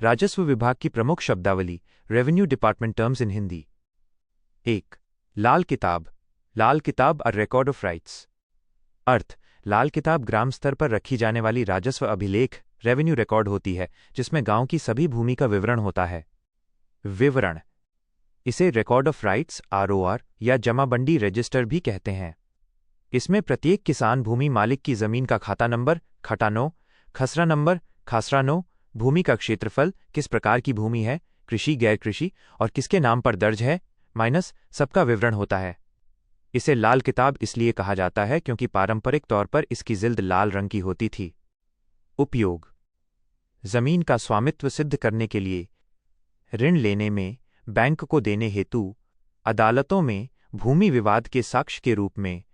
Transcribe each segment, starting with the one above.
राजस्व विभाग की प्रमुख शब्दावली, revenue department terms in Hindi. 1. लाल किताब। लाल किताब अ रिकॉर्ड ऑफ राइट्स। अर्थ: लाल किताब ग्राम स्तर पर रखी जाने वाली राजस्व अभिलेख, रेवेन्यू रिकॉर्ड होती है, जिसमें गांव की सभी भूमि का विवरण होता है। विवरण: इसे रिकॉर्ड ऑफ राइट्स आरओआर या जमाबंदी रजिस्टर भी कहते हैं। इसमें प्रत्येक किसान भूमि मालिक की जमीन का खाता नंबर, खटानो, खसरा नंबर, खासरानो, भूमि का क्षेत्रफल, किस प्रकार की भूमि है, कृषि गैर कृषि और किसके नाम पर दर्ज है, माइनस सबका विवरण होता है। इसे लाल किताब इसलिए कहा जाता है क्योंकि पारंपरिक तौर पर इसकी जिल्द लाल रंग की होती थी। उपयोग: जमीन का स्वामित्व सिद्ध करने के लिए, ऋण लेने में, बैंक को देने हेतु, अदालतों में भूमि विवाद के साक्ष्य के रूप में।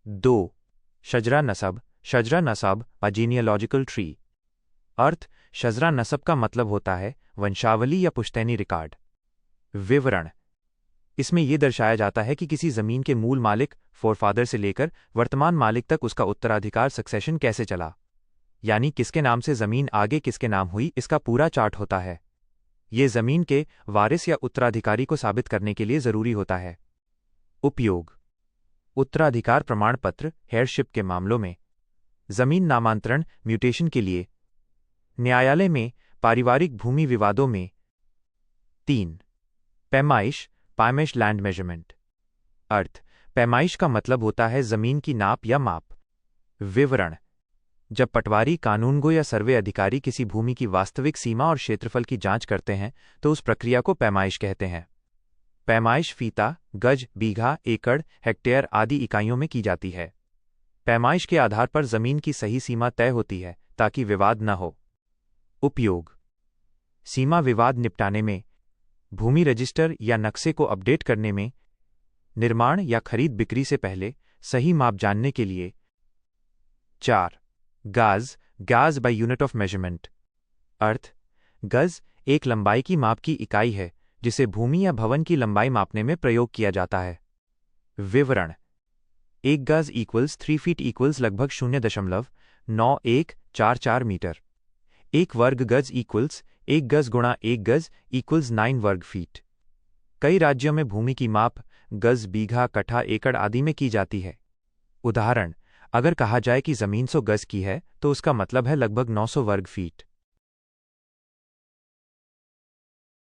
2. शजरा नसब। शजरा नसब अ जीनियोलॉजिकल ट्री। अर्थ: शजरा नसब का मतलब होता है वंशावली या पुश्तैनी रिकॉर्ड। विवरण: इसमें यह दर्शाया जाता है कि किसी जमीन के मूल मालिक फोरफादर से लेकर वर्तमान मालिक तक उसका उत्तराधिकार सक्सेशन कैसे चला, यानी किसके नाम से जमीन आगे किसके नाम हुई, इसका पूरा चार्ट होता है। यह जमीन के वारिस या उत्तराधिकारी को साबित करने के लिए जरूरी होता है। उपयोग: उत्तराधिकार प्रमाण पत्र, हेयरशिप के मामलों में, जमीन नामांतरण म्यूटेशन के लिए, न्यायालय में, पारिवारिक भूमि विवादों में। 3. पैमाइश, पायमेश लैंड मेजरमेंट। अर्थ: पैमाइश का मतलब होता है जमीन की नाप या माप। विवरण: जब पटवारी, कानूनगो या सर्वे अधिकारी किसी भूमि की वास्तविक सीमा और क्षेत्रफल की जांच करते हैं तो उस प्रक्रिया को पैमाइश कहते हैं। पैमाइश फीता, गज, बीघा, एकड़, हेक्टेयर आदि इकाइयों में की जाती है। पैमाइश के आधार पर जमीन की सही सीमा तय होती है ताकि विवाद न हो। उपयोग: सीमा विवाद निपटाने में, भूमि रजिस्टर या नक्शे को अपडेट करने में, निर्माण या खरीद बिक्री से पहले सही माप जानने के लिए। 4. गाज। गाज बाय यूनिट ऑफ मेजरमेंट। अर्थ: गज एक लंबाई की माप की इकाई है जिसे भूमि या भवन की लंबाई मापने में प्रयोग किया जाता है। विवरण: एक गज इक्वल्स 3 फीट इक्वल्स लगभग 0.9144 मीटर। एक वर्ग गज इक्वल्स एक गज गुणा एक गज इक्वल्स 9 वर्ग फीट। कई राज्यों में भूमि की माप गज, बीघा, कट्ठा, एकड़ आदि में की जाती है। उदाहरण: अगर कहा जाए कि जमीन 100 गज की है तो उसका मतलब है लगभग 900 वर्ग फीट।